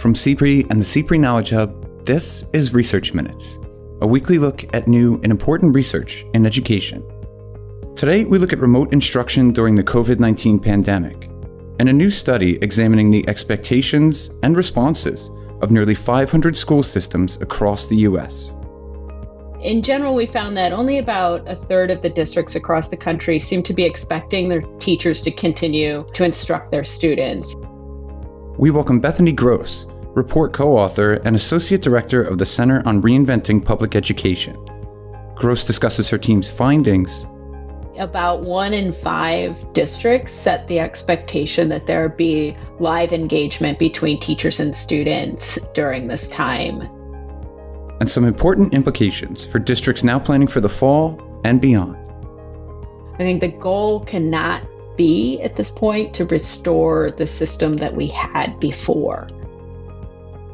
From CPRE and the CPRE Knowledge Hub, this is Research Minutes, a weekly look at new and important research in education. Today, we look at remote instruction during the COVID-19 pandemic, and a new study examining the expectations and responses of nearly 500 school systems across the U.S. In general, we found that only about a third of the districts across the country seem to be expecting their teachers to continue to instruct their students. We welcome Betheny Gross, report co-author and associate director of the Center on Reinventing Public Education. Gross discusses her team's findings. About 1 in 5 districts set the expectation that there be live engagement between teachers and students during this time. And some important implications for districts now planning for the fall and beyond. I think the goal cannot be, at this point, to restore the system that we had before.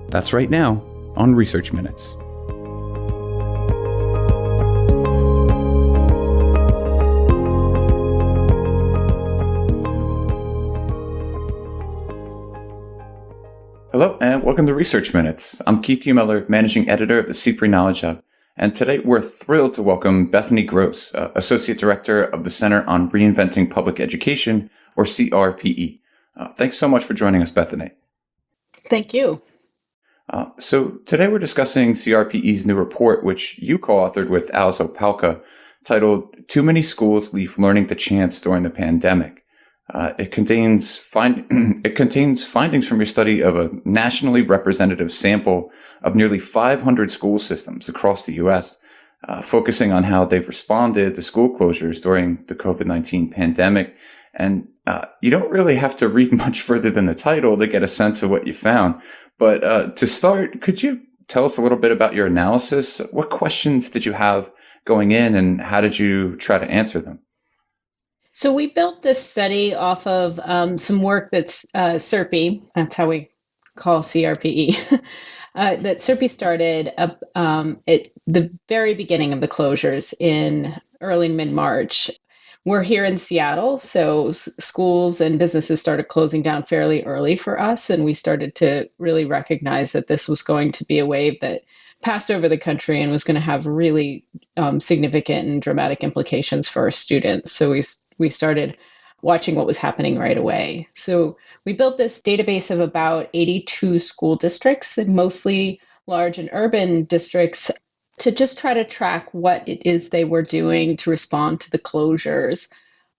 That's right now on Research Minutes. Hello and welcome to Research Minutes. I'm Keith Miller, Managing Editor of the CPRE Knowledge Hub, and today we're thrilled to welcome Betheny Gross, Associate Director of the Center on Reinventing Public Education, or CRPE. Thanks so much for joining us, Betheny. Thank you. So today we're discussing CRPE's new report, which you co-authored with Alice Opalka, titled "Too Many Schools Leave Learning to Chance During the Pandemic." It contains findings from your study of a nationally representative sample of nearly 500 school systems across the U.S., focusing on how they've responded to school closures during the COVID-19 pandemic. And you don't really have to read much further than the title to get a sense of what you found. But to start, could you tell us a little bit about your analysis? What questions did you have going in, and how did you try to answer them? So we built this study off of some work that's CRPE, that's how we call CRPE, that CRPE started at the very beginning of the closures in early mid-March. We're here in Seattle, so schools and businesses started closing down fairly early for us, and we started to really recognize that this was going to be a wave that passed over the country and was going to have really significant and dramatic implications for our students. So we started watching what was happening right away. So we built this database of about 82 school districts, and mostly large and urban districts, to just try to track what it is they were doing to respond to the closures.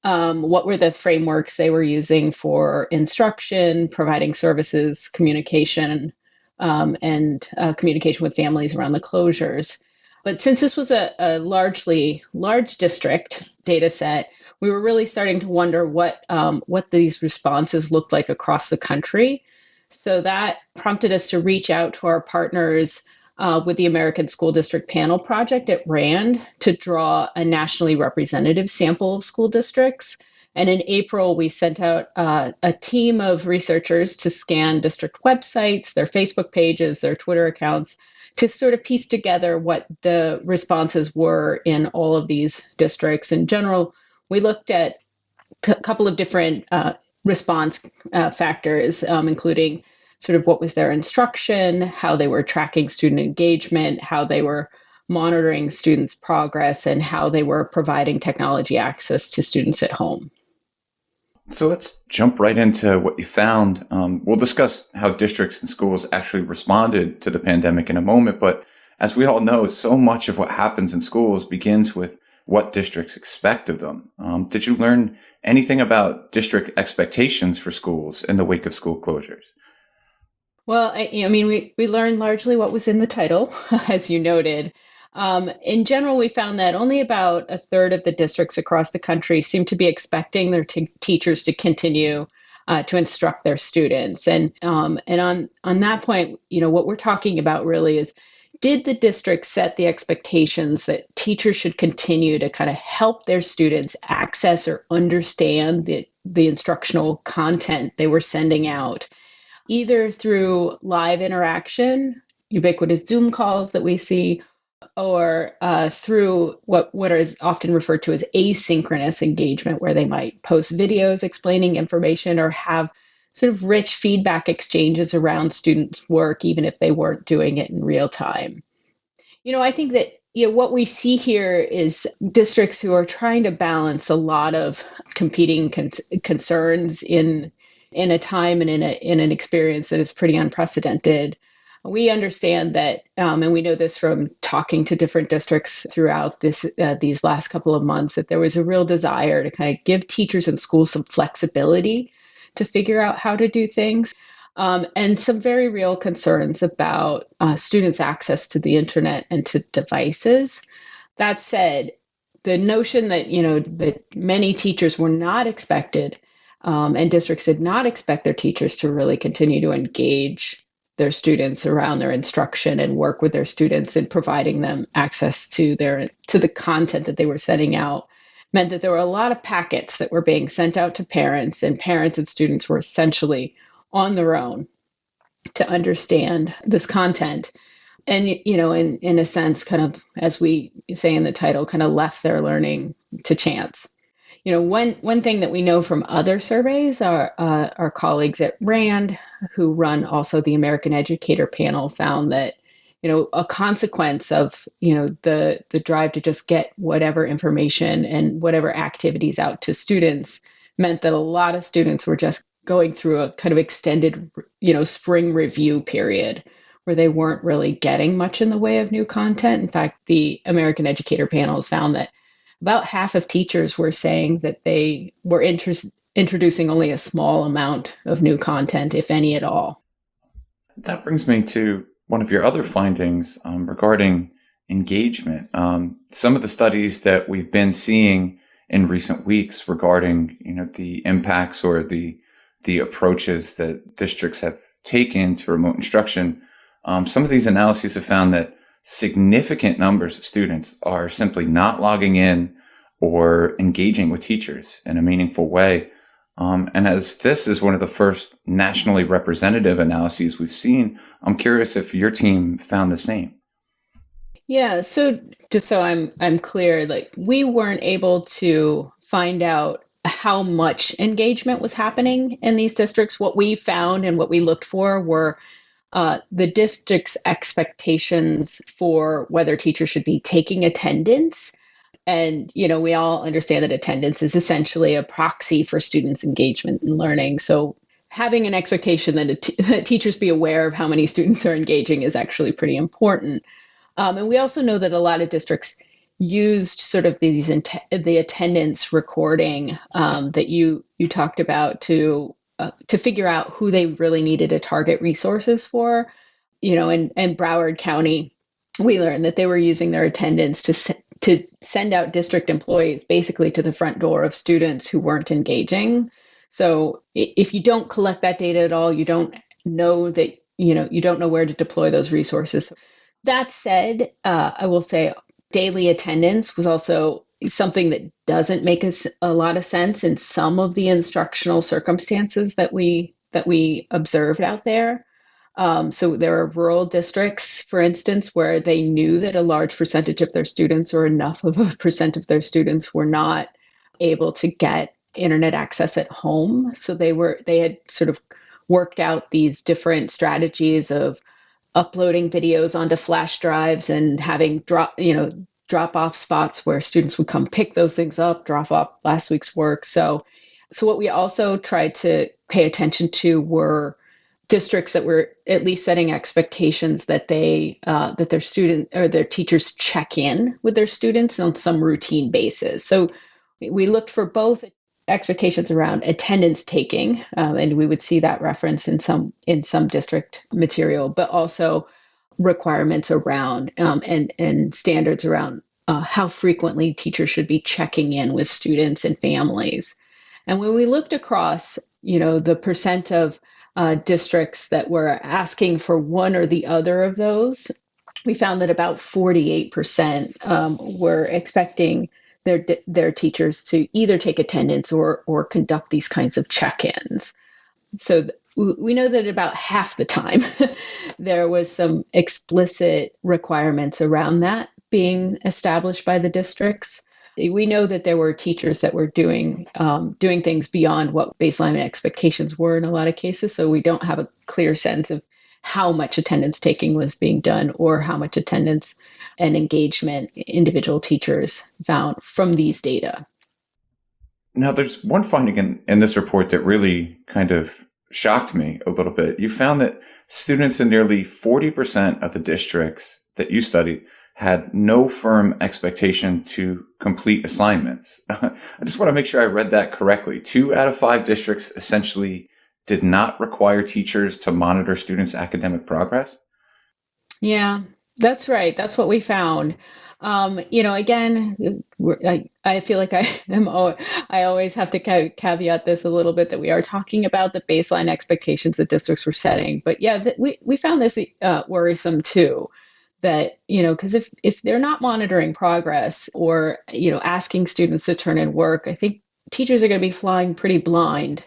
What were the frameworks they were using for instruction, providing services, communication, and communication with families around the closures. But since this was a large district data set, we were really starting to wonder what these responses looked like across the country. So that prompted us to reach out to our partners with the American School District Panel Project at RAND to draw a nationally representative sample of school districts. And in April, we sent out a team of researchers to scan district websites, their Facebook pages, their Twitter accounts, to sort of piece together what the responses were in all of these districts. In general, we looked at a couple of different response factors, including sort of what was their instruction, how they were tracking student engagement, how they were monitoring students' progress, and how they were providing technology access to students at home. So let's jump right into what you found. We'll discuss how districts and schools actually responded to the pandemic in a moment, but as we all know, so much of what happens in schools begins with what districts expect of them. Did you learn anything about district expectations for schools in the wake of school closures? Well, we learned largely what was in the title, as you noted. In general, we found that only about a third of the districts across the country seem to be expecting their teachers to continue to instruct their students. And on that point, what we're talking about really is, did the district set the expectations that teachers should continue to kind of help their students access or understand the instructional content they were sending out, either through live interaction, ubiquitous Zoom calls that we see, or through what is often referred to as asynchronous engagement, where they might post videos explaining information or have sort of rich feedback exchanges around students' work, even if they weren't doing it in real time. I think that what we see here is districts who are trying to balance a lot of competing concerns in a time and in an experience that is pretty unprecedented. We understand that, and we know this from talking to different districts throughout these last couple of months, that there was a real desire to kind of give teachers and schools some flexibility to figure out how to do things. And some very real concerns about students' access to the internet and to devices. That said, the notion that that many teachers were not expected, and districts did not expect their teachers to really continue to engage their students around their instruction and work with their students in providing them access to the content that they were setting out, meant that there were a lot of packets that were being sent out to parents, and parents and students were essentially on their own to understand this content. And, in a sense, kind of, as we say in the title, kind of left their learning to chance. One thing that we know from other surveys, our colleagues at RAND, who run also the American Educator Panel, found that, a consequence of, the drive to just get whatever information and whatever activities out to students meant that a lot of students were just going through a kind of extended, spring review period where they weren't really getting much in the way of new content. In fact, the American Educator Panels found that about half of teachers were saying that they were introducing only a small amount of new content, if any at all. That brings me to one of your other findings regarding engagement. Some of the studies that we've been seeing in recent weeks regarding, the impacts or the approaches that districts have taken to remote instruction, some of these analyses have found that significant numbers of students are simply not logging in or engaging with teachers in a meaningful way. And as this is one of the first nationally representative analyses we've seen, I'm curious if your team found the same. Yeah, so just so I'm clear, like, we weren't able to find out how much engagement was happening in these districts. What we found and what we looked for were the district's expectations for whether teachers should be taking attendance. And, we all understand that attendance is essentially a proxy for students' engagement in learning. So having an expectation that teachers be aware of how many students are engaging is actually pretty important. And we also know that a lot of districts used sort of the attendance recording that you talked about to figure out who they really needed to target resources for. In Broward County, we learned that they were using their attendance to send out district employees basically to the front door of students who weren't engaging. So if you don't collect that data at all, you don't know that, you don't know where to deploy those resources. That said, I will say daily attendance was also something that doesn't make a lot of sense in some of the instructional circumstances that we observed out there. So there are rural districts, for instance, where they knew that a large percentage of their students, or enough of a percent of their students, were not able to get internet access at home. So they had sort of worked out these different strategies of uploading videos onto flash drives and having drop off spots where students would come pick those things up, drop off last week's work. So what we also tried to pay attention to were districts that were at least setting expectations that that their student or their teachers check in with their students on some routine basis. So we looked for both expectations around attendance taking, and we would see that reference in some district material, but also requirements around and standards around how frequently teachers should be checking in with students and families. And when we looked across, the percent of districts that were asking for one or the other of those, we found that about 48% were expecting their teachers to either take attendance or conduct these kinds of check-ins. So we know that about half the time there was some explicit requirements around that being established by the districts. We know that there were teachers that were doing things beyond what baseline expectations were in a lot of cases. So we don't have a clear sense of how much attendance taking was being done or how much attendance and engagement individual teachers found from these data. Now, there's one finding in this report that really kind of shocked me a little bit. You found that students in nearly 40% of the districts that you studied had no firm expectation to complete assignments. I just want to make sure I read that correctly. 2 out of 5 districts essentially did not require teachers to monitor students' academic progress. Yeah, that's right. That's what we found. Again, I feel like I always have to caveat this a little bit that we are talking about the baseline expectations that districts were setting. But yeah, we found this worrisome too. That, because if they're not monitoring progress or, asking students to turn in work, I think teachers are going to be flying pretty blind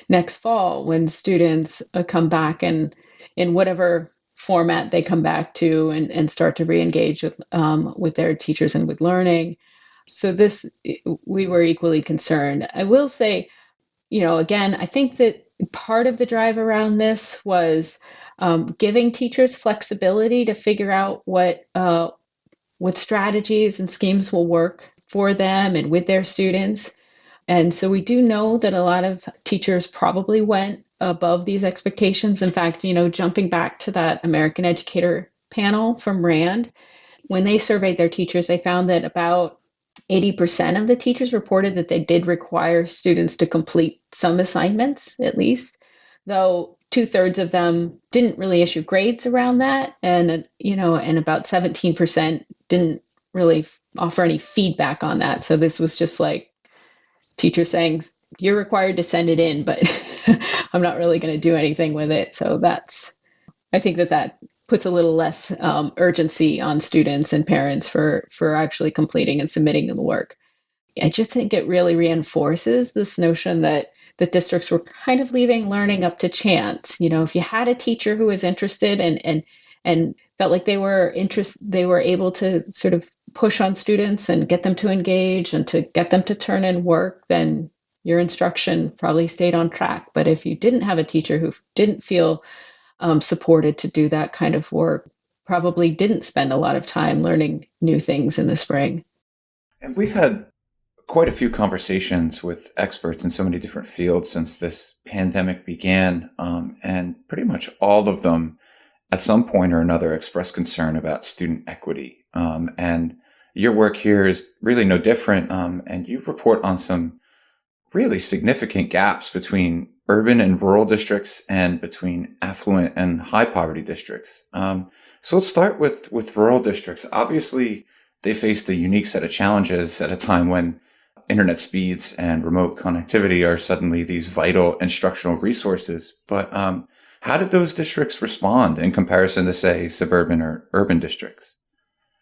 next fall when students come back and in whatever format they come back to and start to re-engage with their teachers and with learning. So we were equally concerned. I will say, again, I think that part of the drive around this was giving teachers flexibility to figure out what strategies and schemes will work for them and with their students. And so we do know that a lot of teachers probably went above these expectations. In fact, jumping back to that American Educator panel from RAND, when they surveyed their teachers, they found that about 80% of the teachers reported that they did require students to complete some assignments, at least, though 2/3 of them didn't really issue grades around that. And about 17% didn't really offer any feedback on that. So this was just like teachers saying, you're required to send it in, but I'm not really going to do anything with it. So I think that puts a little less urgency on students and parents for actually completing and submitting the work. I just think it really reinforces this notion that the districts were kind of leaving learning up to chance. If you had a teacher who was interested and felt like they were able to sort of push on students and get them to engage and to get them to turn in work, then your instruction probably stayed on track. But if you didn't have a teacher who didn't feel supported to do that kind of work, probably didn't spend a lot of time learning new things in the spring. And we've had quite a few conversations with experts in so many different fields since this pandemic began, and pretty much all of them at some point or another expressed concern about student equity. And your work here is really no different, and you report on some really significant gaps between urban and rural districts and between affluent and high poverty districts. So let's start with rural districts. Obviously, they faced a unique set of challenges at a time when internet speeds and remote connectivity are suddenly these vital instructional resources. But how did those districts respond in comparison to, say, suburban or urban districts?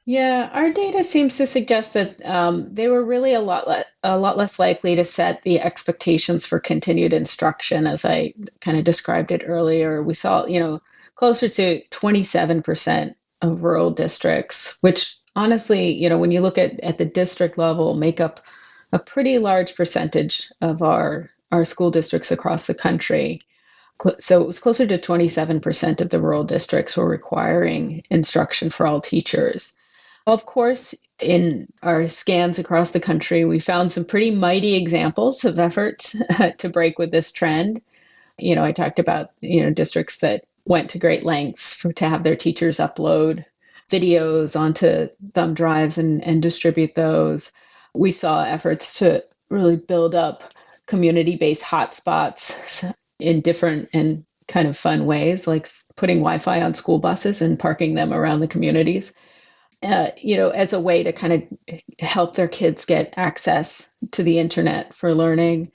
Yeah, our data seems to suggest that they were really a lot less likely to set the expectations for continued instruction, as I kind of described it earlier. We saw, closer to 27% of rural districts, which honestly, when you look at the district level, make up a pretty large percentage of our school districts across the country. So it was closer to 27% of the rural districts were requiring instruction for all teachers. Of course, in our scans across the country, we found some pretty mighty examples of efforts to break with this trend. I talked about, districts that went to great lengths to have their teachers upload videos onto thumb drives and distribute those. We saw efforts to really build up community-based hotspots in different and kind of fun ways, like putting Wi-Fi on school buses and parking them around the communities. As a way to kind of help their kids get access to the internet for learning.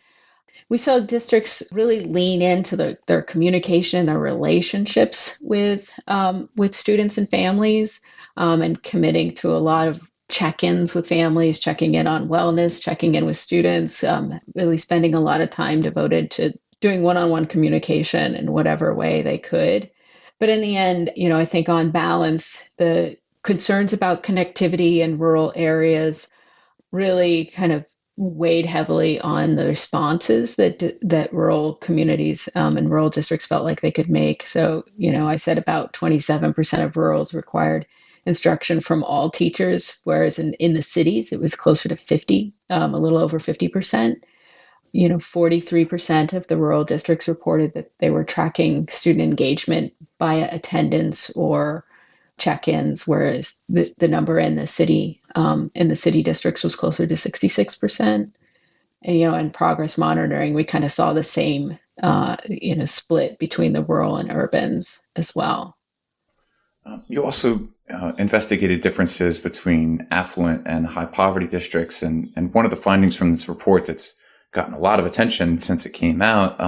We saw districts really lean into their communication, their relationships with students and families, and committing to a lot of check-ins with families, checking in on wellness, checking in with students, really spending a lot of time devoted to doing one-on-one communication in whatever way they could. But in the end, I think on balance, the concerns about connectivity in rural areas really kind of weighed heavily on the responses that rural communities and rural districts felt like they could make. So, I said about 27% of rurals required instruction from all teachers, whereas in the cities it was closer to 50, a little over 50%. 43% of the rural districts reported that they were tracking student engagement via attendance or check-ins, whereas the number in the city districts was closer to 66%. And in progress monitoring, we kind of saw the same split between the rural and urbans as well. You also investigated differences between affluent and high poverty districts, and one of the findings from this report that's gotten a lot of attention since it came out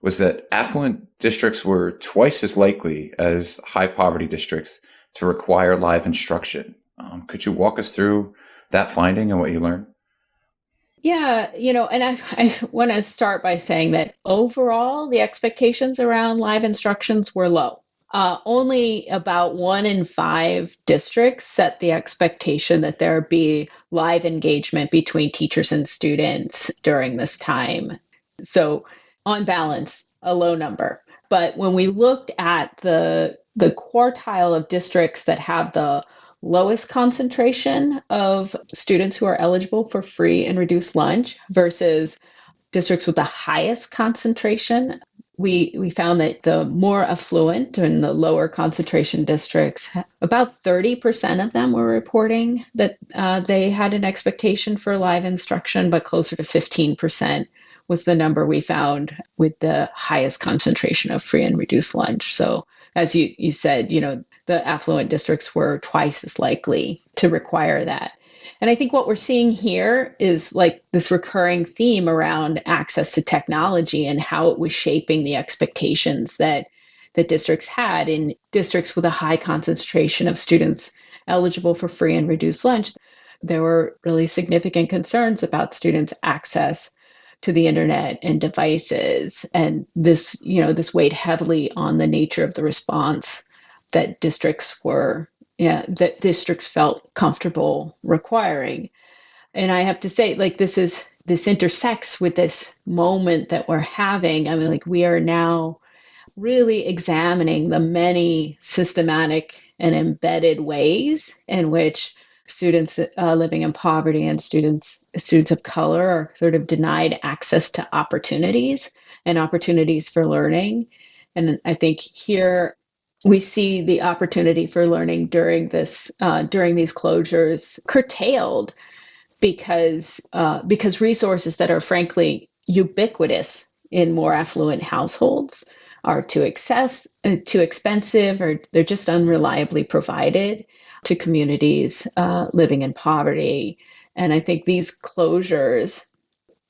was that affluent districts were twice as likely as high poverty districts to require live instruction. Could you walk us through that finding and what you learned? Yeah, and I want to start by saying that overall, the expectations around live instructions were low. Only about 1 in 5 districts set the expectation that there be live engagement between teachers and students during this time. So, on balance, a low number. But when we looked at the quartile of districts that have the lowest concentration of students who are eligible for free and reduced lunch versus districts with the highest concentration, we found that the more affluent and the lower concentration districts, about 30% of them were reporting that they had an expectation for live instruction, but closer to 15% was the number we found with the highest concentration of free and reduced lunch. So as you said, the affluent districts were twice as likely to require that. And I think what we're seeing here is like this recurring theme around access to technology and how it was shaping the expectations that districts had. In districts with a high concentration of students eligible for free and reduced lunch, there were really significant concerns about students' access to the internet and devices. And this weighed heavily on the nature of the response that districts felt comfortable requiring. And I have to say, like, this intersects with this moment that we're having. I mean, like, we are now really examining the many systematic and embedded ways in which students living in poverty and students of color are sort of denied access to opportunities and opportunities for learning. And I think here we see the opportunity for learning during these closures curtailed because resources that are frankly ubiquitous in more affluent households are too expensive, or they're just unreliably provided to communities living in poverty. And I think these closures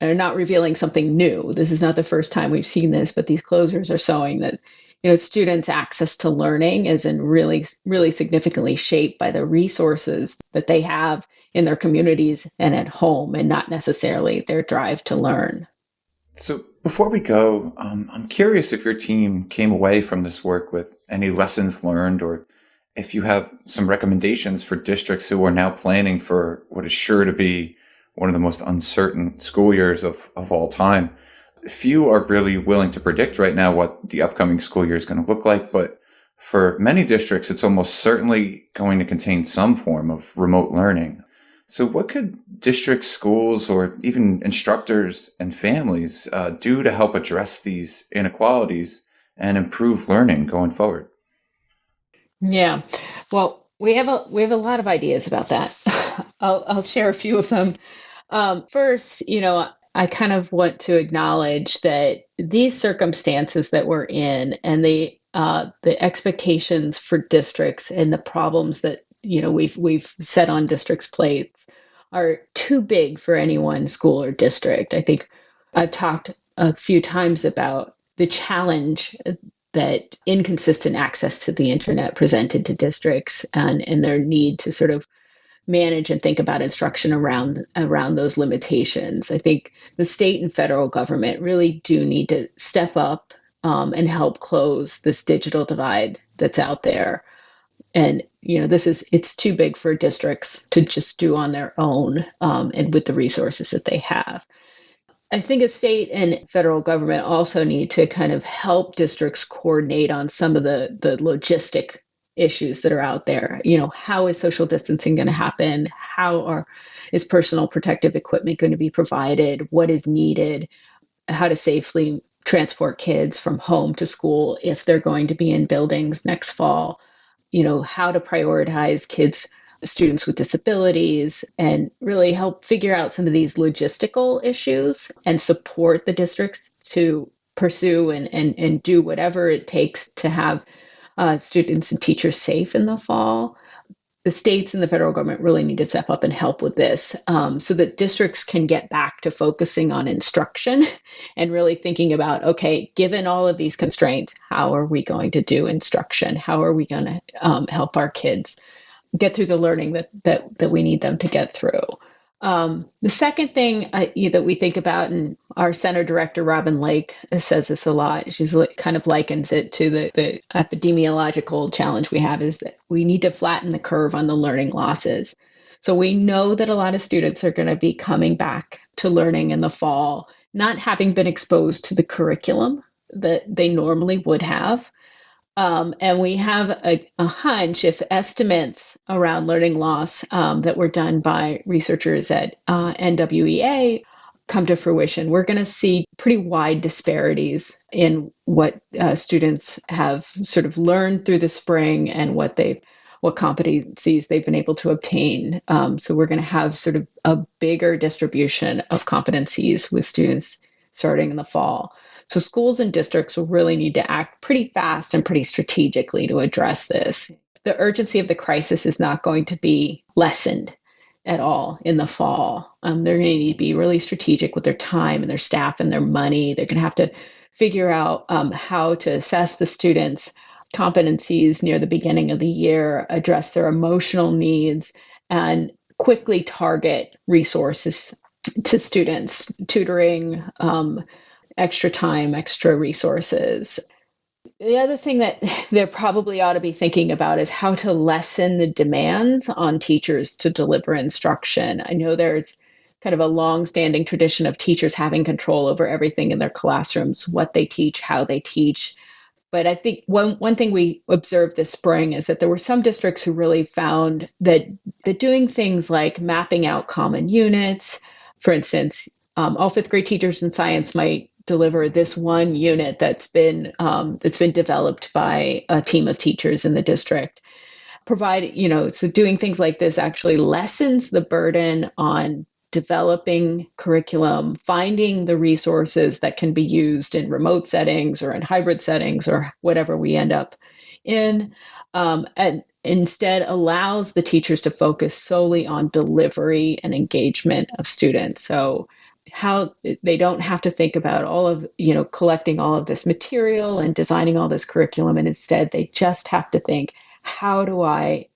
are not revealing something new. This is not the first time we've seen this, but these closures are showing that students' access to learning is really, really significantly shaped by the resources that they have in their communities and at home, and not necessarily their drive to learn. So before we go, I'm curious if your team came away from this work with any lessons learned, or if you have some recommendations for districts who are now planning for what is sure to be one of the most uncertain school years of all time. Few are really willing to predict right now what the upcoming school year is going to look like, but for many districts, it's almost certainly going to contain some form of remote learning. So what could districts, schools, or even instructors and families do to help address these inequalities and improve learning going forward? Yeah, well, we have a lot of ideas about that. I'll share a few of them. First, I kind of want to acknowledge that these circumstances that we're in and the expectations for districts and the problems that we've set on districts' plates are too big for any one school or district. I think I've talked a few times about the challenge that inconsistent access to the internet presented to districts and their need to sort of manage and think about instruction around those limitations. I think the state and federal government really do need to step up and help close this digital divide that's out there. And, it's too big for districts to just do on their own, and with the resources that they have. I think a state and federal government also need to kind of help districts coordinate on some of the logistic issues that are out there. How is social distancing going to happen? Is personal protective equipment going to be provided? What is needed? How to safely transport kids from home to school if they're going to be in buildings next fall? How to prioritize students with disabilities, and really help figure out some of these logistical issues and support the districts to pursue and do whatever it takes to have students and teachers safe in the fall. The states and the federal government really need to step up and help with this, so that districts can get back to focusing on instruction and really thinking about, okay, given all of these constraints, how are we going to do instruction? How are we going to help our kids get through the learning that we need them to get through? The second thing that we think about, and our center director, Robin Lake, says this a lot. She's kind of likens it to the epidemiological challenge we have, is that we need to flatten the curve on the learning losses. So we know that a lot of students are going to be coming back to learning in the fall, not having been exposed to the curriculum that they normally would have. And we have a hunch, if estimates around learning loss that were done by researchers at NWEA come to fruition, we're going to see pretty wide disparities in what students have sort of learned through the spring and what competencies they've been able to obtain. So we're going to have sort of a bigger distribution of competencies with students starting in the fall. So schools and districts will really need to act pretty fast and pretty strategically to address this. The urgency of the crisis is not going to be lessened at all in the fall. They're going to need to be really strategic with their time and their staff and their money. They're going to have to figure out how to assess the students' competencies near the beginning of the year, address their emotional needs, and quickly target resources to students, tutoring, extra time, extra resources. The other thing that they probably ought to be thinking about is how to lessen the demands on teachers to deliver instruction. I know there's kind of a long-standing tradition of teachers having control over everything in their classrooms, what they teach, how they teach. But I think one thing we observed this spring is that there were some districts who really found that doing things like mapping out common units, for instance, all fifth grade teachers in science might deliver this one unit that's been developed by a team of teachers in the district. So doing things like this actually lessens the burden on developing curriculum, finding the resources that can be used in remote settings or in hybrid settings or whatever we end up in, and instead allows the teachers to focus solely on delivery and engagement of students. So how they don't have to think about all of, collecting all of this material and designing all this curriculum. And instead, they just have to think, how do I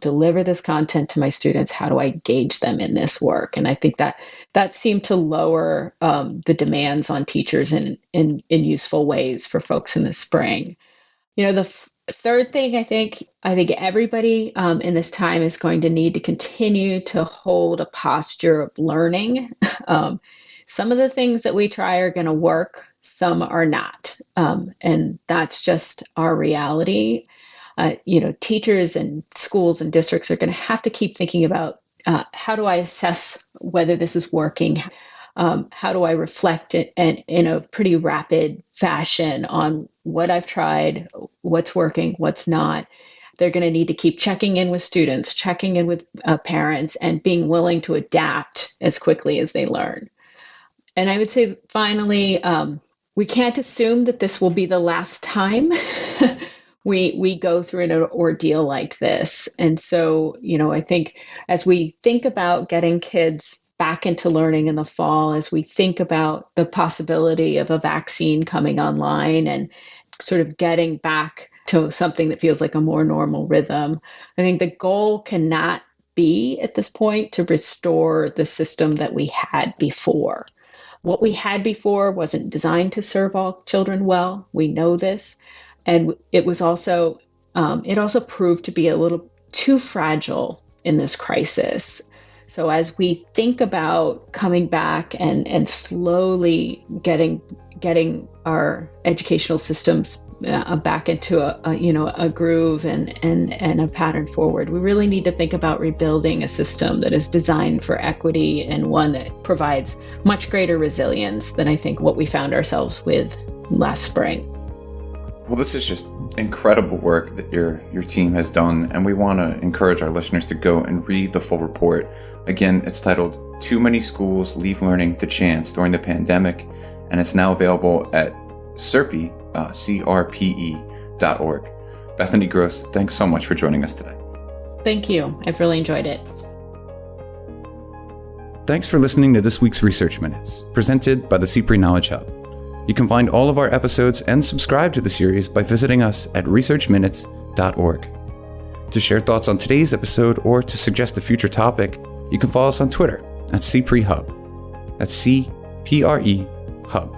deliver this content to my students? How do I engage them in this work? And I think that seemed to lower the demands on teachers in useful ways for folks in the spring. The third thing, I think everybody in this time is going to need to continue to hold a posture of learning. Some of the things that we try are going to work, some are not. And that's just our reality. Teachers and schools and districts are going to have to keep thinking about how do I assess whether this is working? How do I reflect it in a pretty rapid fashion on what I've tried, what's working, what's not? They're going to need to keep checking in with students, checking in with parents, and being willing to adapt as quickly as they learn. And I would say, finally, we can't assume that this will be the last time we go through an ordeal like this. And so, I think as we think about getting kids back into learning in the fall, as we think about the possibility of a vaccine coming online and sort of getting back to something that feels like a more normal rhythm, I think the goal cannot be at this point to restore the system that we had before. What we had before wasn't designed to serve all children well. We know this. And it was also it also proved to be a little too fragile in this crisis. So as we think about coming back and slowly getting our educational systems back into a groove and a pattern forward, we really need to think about rebuilding a system that is designed for equity and one that provides much greater resilience than I think what we found ourselves with last spring. Well, this is just incredible work that your team has done, and we want to encourage our listeners to go and read the full report. Again, it's titled Too Many Schools Leave Learning to Chance During the Pandemic, and it's now available at CRPE, CRPE.org. Bethany Gross, thanks so much for joining us today. Thank you. I've really enjoyed it. Thanks for listening to this week's Research Minutes, presented by the CPRE Knowledge Hub. You can find all of our episodes and subscribe to the series by visiting us at researchminutes.org. To share thoughts on today's episode or to suggest a future topic, you can follow us on Twitter at CPRE Hub. That's CPRE Hub.